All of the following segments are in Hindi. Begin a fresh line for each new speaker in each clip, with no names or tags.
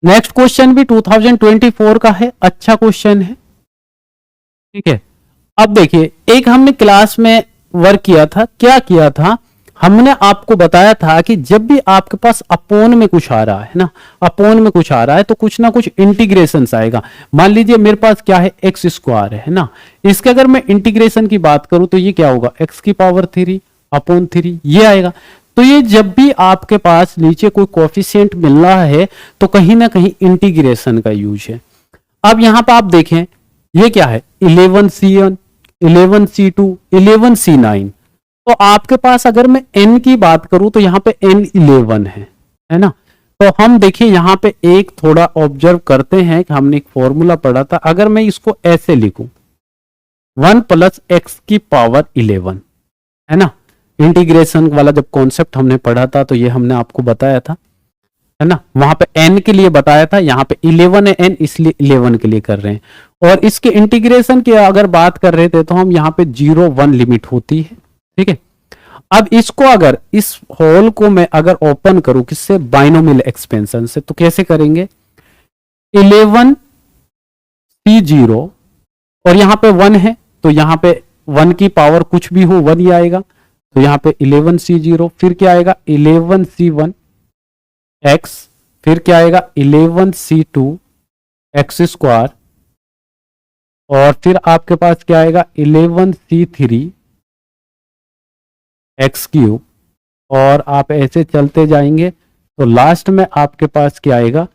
नेक्स्ट क्वेश्चन भी 2024 का है, अच्छा क्वेश्चन है, ठीक है। अब देखिए, एक हमने क्लास में वर्क किया था, क्या किया था, हमने आपको बताया था कि जब भी आपके पास अपोन में कुछ आ रहा है ना, अपोन में कुछ आ रहा है तो कुछ ना कुछ इंटीग्रेशन आएगा। मान लीजिए मेरे पास क्या है, एक्स स्क्वायर है ना, इसके अगर मैं इंटीग्रेशन की बात करूं तो ये क्या होगा, एक्स की पावर 3 अपॉन 3 ये आएगा। तो ये जब भी आपके पास नीचे कोई कोएफिशिएंट मिल रहा है तो कहीं ना कहीं इंटीग्रेशन का यूज है। अब यहां पर आप देखें, ये क्या है, 11c1, 11c2, 11c9। तो आपके पास अगर मैं n की बात करूं तो यहां पे n11 है ना। तो हम देखिए यहां पे एक थोड़ा ऑब्जर्व करते हैं कि हमने एक फॉर्मूला पढ़ा था, अगर मैं इसको ऐसे लिखूं 1 प्लस एक्स की पावर 11 है ना, इंटीग्रेशन वाला जब कॉन्सेप्ट हमने पढ़ा था तो ये हमने आपको बताया था, है ना, वहां पे n के लिए बताया था, यहाँ पे 11 है n इसलिए 11 के लिए कर रहे हैं। और इसके इंटीग्रेशन की अगर बात कर रहे थे तो हम यहाँ पे 0-1 लिमिट होती है, ठीक है। अब इसको अगर इस होल को मैं अगर ओपन करूं किससे, बाइनोमियल एक्सपेंशन से, तो कैसे करेंगे, 11c0 और यहाँ पे 1 है तो यहाँ पे 1 की पावर कुछ भी हो 1 ही आएगा, तो यहाँ पे 11c0, फिर क्या आएगा 11c1 x, फिर क्या आएगा 11c2 एक्स स्क्वायर, और फिर आपके पास क्या आएगा 11c3 एक्स क्यूब, और आप ऐसे चलते जाएंगे तो लास्ट में आपके पास क्या आएगा,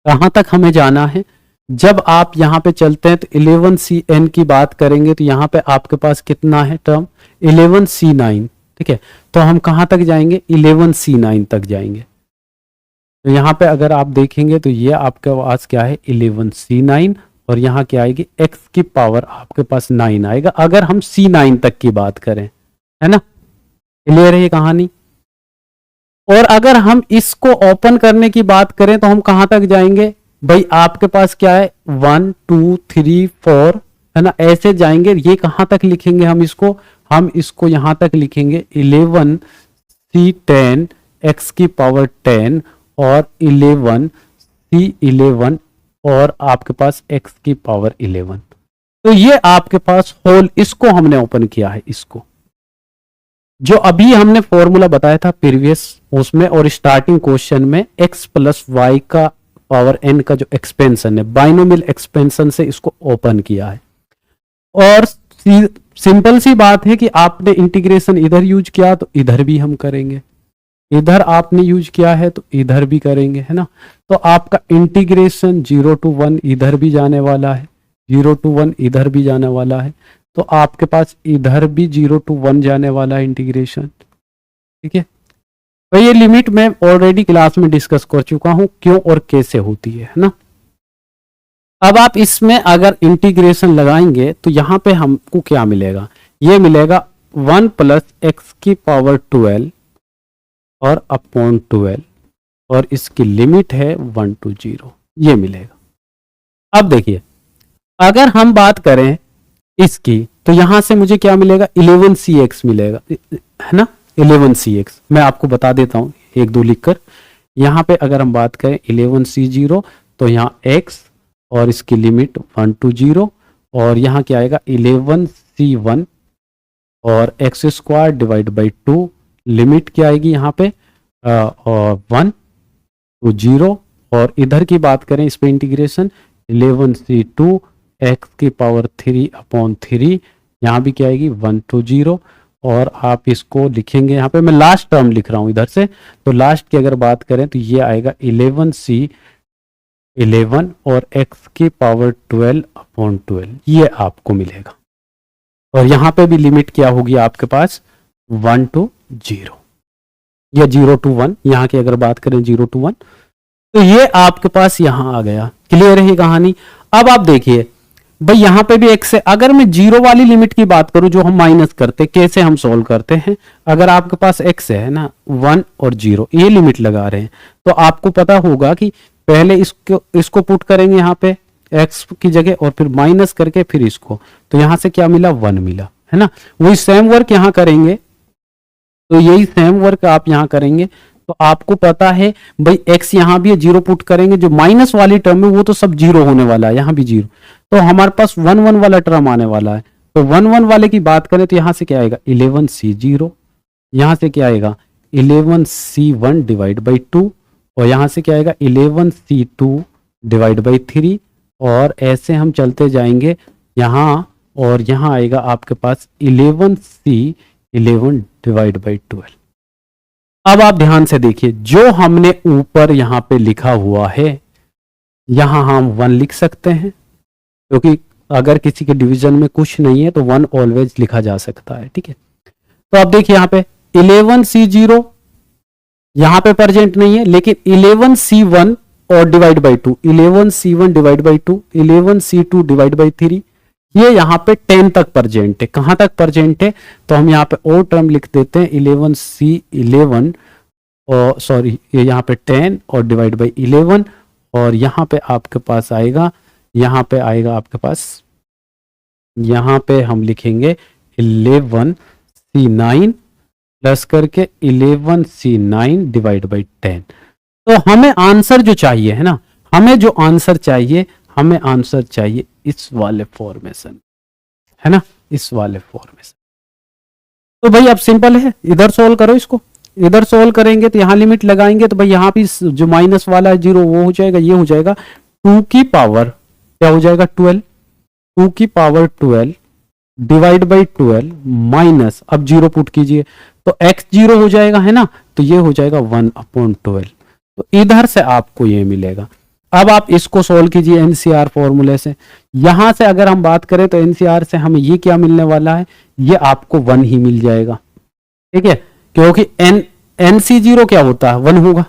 कहां तक हमें जाना है, जब आप यहां पे चलते हैं तो 11cn की बात करेंगे तो यहां पे आपके पास कितना है टर्म 11c9, ठीक है। तो हम कहां तक जाएंगे, 11c9 तक जाएंगे। तो यहां पे अगर आप देखेंगे तो ये आपके पास क्या है 11c9, और यहां क्या आएगी x की पावर आपके पास 9 आएगा, अगर हम c9 तक की बात करें, है ना, क्लियर है ये कहानी। और अगर हम इसको ओपन करने की बात करें तो हम कहां तक जाएंगे भाई, आपके पास क्या है 1 2 3 4 है ना, ऐसे जाएंगे। ये कहां तक लिखेंगे हम इसको यहां तक लिखेंगे 11c10 x की पावर 10 और 11c11 और आपके पास x की पावर 11। तो ये आपके पास होल, इसको हमने ओपन किया है, इसको जो अभी हमने फॉर्मूला बताया था प्रीवियस उसमें और स्टार्टिंग क्वेश्चन में, x प्लस वाई का पावर n का जो एक्सपेंशन है, बाइनोमियल एक्सपेंशन से इसको ओपन किया है। और सिंपल सी बात है कि आपने इंटीग्रेशन इधर यूज किया तो इधर भी हम करेंगे, इधर आपने यूज किया है तो इधर भी करेंगे, है ना। तो आपका इंटीग्रेशन 0 to 1 इधर भी जाने वाला है, 0 to 1 इधर भी जाने वाला है, तो आपके पास इधर भी 0 to 1 जाने वाला है इंटीग्रेशन, ठीक है। तो ये लिमिट मैं ऑलरेडी क्लास में डिस्कस कर चुका हूं क्यों और कैसे होती है ना। अब आप इसमें अगर इंटीग्रेशन लगाएंगे तो यहां पे हमको क्या मिलेगा, ये मिलेगा 1 प्लस एक्स की पावर 12 और अपॉन 12, और इसकी लिमिट है 1 to 0, ये मिलेगा। अब देखिए अगर हम बात करें इसकी तो यहां से मुझे क्या मिलेगा 11cx मिलेगा, है ना, 11cx मैं आपको बता देता हूं 1-2 लिखकर। यहां पे अगर हम बात करें 11c0 तो यहाँ x और इसकी लिमिट 1 to 0, और यहाँ क्या आएगा 11c1 और x square divide by 2, limit क्या आएगी यहाँ पे और 1 to 0, और इधर की बात करें इस पे इंटीग्रेशन 11c2 एक्स की पावर 3 अपॉन 3, यहाँ भी क्या आएगी 1 to 0, और आप इसको लिखेंगे, यहाँ पे मैं लास्ट टर्म लिख रहा हूँ इधर से, तो लास्ट की अगर बात करें तो ये आएगा 11c11 और x की पावर 12 अपॉन 12, ये आपको मिलेगा। और यहाँ पे भी लिमिट क्या होगी आपके पास 1 to 0 या 0 to 1, यहाँ की अगर बात करें 0 to 1, तो ये आपके पास यहाँ आ गया। क्लियर है ये कहानी। अब आप देखिए भाई यहाँ पे भी x है, अगर मैं जीरो वाली लिमिट की बात करूं जो हम माइनस करते, कैसे हम सोल्व करते हैं, अगर आपके पास x है ना 1 और 0 ये लिमिट लगा रहे हैं तो आपको पता होगा कि पहले इसको पुट करेंगे यहाँ पे x की जगह और फिर माइनस करके फिर इसको, तो यहां से क्या मिला 1 मिला, है ना। वही सेम वर्क यहां करेंगे, तो यही सेम वर्क आप यहां करेंगे तो आपको पता है भाई x यहां भी है, जीरो पुट करेंगे, जो माइनस वाली टर्म है वो तो सब जीरो होने वाला है, यहां भी जीरो, तो हमारे पास 1 1 वाला टर्म आने वाला है। तो 1 1 वाले की बात करें तो यहां से क्या आएगा 11c0, यहां से क्या आएगा 11c1 डिवाइड बाई 2, और यहां से क्या आएगा 11c2 डिवाइड बाई 3, और ऐसे हम चलते जाएंगे यहां, और यहां आएगा आपके पास 11c11 डिवाइड बाई 12। अब आप ध्यान से देखिए, जो हमने ऊपर यहां पे लिखा हुआ है यहां हम 1 लिख सकते हैं, क्योंकि अगर किसी के डिवीजन में कुछ नहीं है तो 1 ऑलवेज लिखा जा सकता है, ठीक है। तो अब देखिए यहां पे 11c0 यहां पे प्रेजेंट नहीं है, लेकिन 11c1 और divide by 2, 11c1 divide by 2, 11c2 divide by 3, ये यहां पे 10 तक प्रेजेंट है। कहां तक प्रेजेंट है, तो हम यहां पे और टर्म लिख देते हैं 11c11, और सॉरी ये यहां पे 10 और डिवाइड बाई 11, और यहां पे आपके पास आएगा, यहां पे आएगा आपके पास, यहां पे हम लिखेंगे 11c9 प्लस करके 11c9 डिवाइड बाई 10। तो हमें आंसर जो चाहिए है ना, हमें जो आंसर चाहिए, हमें आंसर चाहिए इस वाले फॉर्मेशन, है ना, इस वाले फॉर्मेशन। तो भाई अब सिंपल है, इधर सोल्व करो इसको, इधर सोल्व करेंगे तो यहां लिमिट लगाएंगे तो भाई यहां भी जो माइनस वाला है जीरो वो हो जाएगा, ये हो जाएगा 2 की पावर क्या हो जाएगा 12, 2 की पावर 12 डिवाइड बाई 12 माइनस, अब जीरो पुट कीजिए तो x जीरो हो जाएगा, है ना, तो ये हो जाएगा 1/12। तो इधर से आपको ये मिलेगा। अब आप इसको सोल्व कीजिए एनसीआर फॉर्मूले से। यहां से अगर हम बात करें तो एनसीआर से हमें ये क्या मिलने वाला है, ये आपको 1 ही मिल जाएगा, ठीक है, क्योंकि nc0 क्या होता है 1 होगा,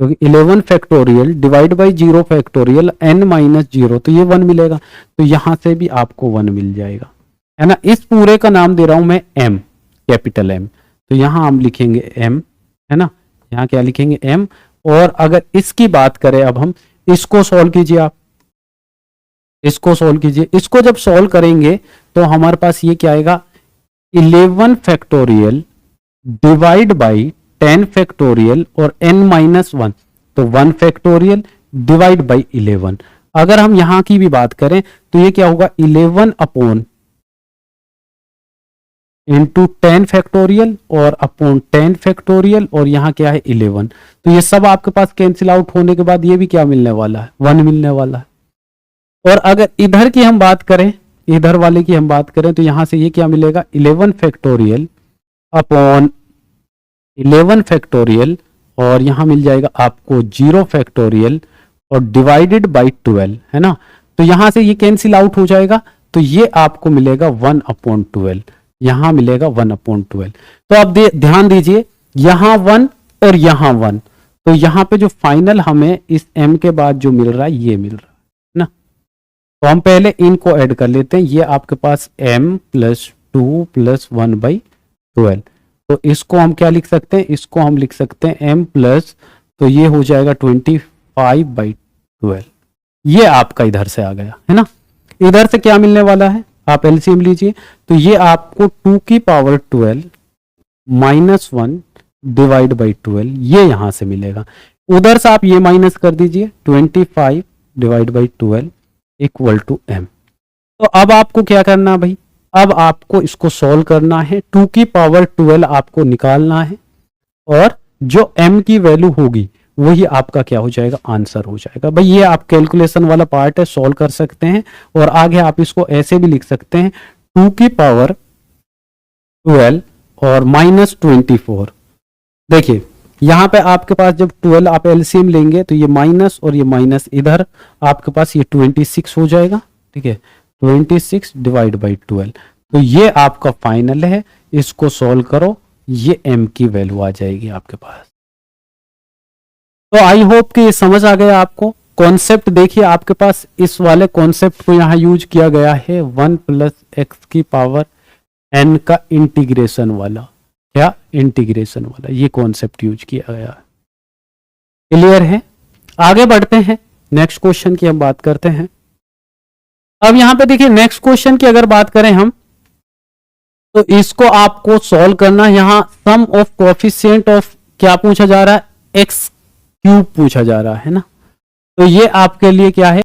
क्योंकि 11 factorial divide by 0 factorial n minus 0, तो ये 1 मिलेगा, तो यहां से भी आपको 1 मिल जाएगा, है ना। इस पूरे का नाम दे रहा हूं मैं m, कैपिटल M, तो यहां हम लिखेंगे m, है ना, यहां क्या लिखेंगे m। और अगर इसकी बात करें, अब हम इसको सॉल्व कीजिए, आप इसको सॉल्व कीजिए, इसको जब सॉल्व करेंगे तो हमारे पास ये क्या आएगा 11 फैक्टोरियल डिवाइड बाई 10 फैक्टोरियल और n माइनस 1, तो 1 फैक्टोरियल डिवाइड बाई 11। अगर हम यहां की भी बात करें तो ये क्या होगा 11 अपॉन इंटू 10 फैक्टोरियल और अपॉन 10 फैक्टोरियल, और यहां क्या है 11, तो ये सब आपके पास कैंसिल आउट होने के बाद ये भी क्या मिलने वाला है 1 मिलने वाला है। और अगर इधर की हम बात करें, इधर वाले की हम बात करें तो यहां से ये क्या मिलेगा 11 फैक्टोरियल अपॉन 11 फैक्टोरियल, और यहां मिल जाएगा आपको 0 फैक्टोरियल और डिवाइडेड बाई 12, है ना, तो यहां से ये कैंसिल आउट हो जाएगा, तो ये आपको मिलेगा 1/12, यहां मिलेगा 1/12। तो अब ध्यान दीजिए, यहां 1 और यहां 1, तो यहां पे जो फाइनल हमें इस m के बाद जो मिल रहा है ये मिल रहा है ना, तो हम पहले इनको ऐड कर लेते हैं। ये आपके पास m प्लस 2 प्लस 1/12, तो इसको हम क्या लिख सकते हैं, इसको हम लिख सकते हैं m प्लस, तो ये हो जाएगा 25/12, ये आपका इधर से आ गया, है ना। इधर से क्या मिलने वाला है, आप एलसीएम लीजिए, तो ये आपको 2 की पावर 12 माइनस 1 डिवाइड बाई 12, ये यहां से मिलेगा। उधर से आप ये माइनस कर दीजिए 25 divide by 12 equal to m। तो अब आपको क्या करना भाई, अब आपको इसको सॉल्व करना है, 2 की पावर 12 आपको निकालना है, और जो m की वैल्यू होगी वही आपका क्या हो जाएगा आंसर हो जाएगा। भाई ये आप कैलकुलेशन वाला पार्ट है, सॉल्व कर सकते हैं, और आगे आप इसको ऐसे भी लिख सकते हैं 2 की पावर 12 और माइनस 24। देखिए यहां पे आपके पास जब 12 आप एलसीएम लेंगे तो ये माइनस और ये माइनस, इधर आपके पास ये 26 हो जाएगा, ठीक है, 26 डिवाइड बाई 12, तो ये आपका फाइनल है। इसको सॉल्व करो, ये m की वैल्यू आ जाएगी आपके पास। तो आई होप कि ये समझ आ गया आपको। कॉन्सेप्ट देखिए आपके पास इस वाले कॉन्सेप्ट को यहां यूज किया गया है 1 प्लस एक्स की पावर n का इंटीग्रेशन वाला, क्या इंटीग्रेशन वाला, ये कॉन्सेप्ट यूज किया गया है। क्लियर है, आगे बढ़ते हैं, नेक्स्ट क्वेश्चन की हम बात करते हैं। अब यहां पे देखिए नेक्स्ट क्वेश्चन की अगर बात करें हम, तो इसको आपको सॉल्व करना, यहां सम ऑफ कोएफिशिएंट ऑफ क्या पूछा जा रहा है, एक्स क्यूब पूछा जा रहा है ना। तो ये आपके लिए क्या है,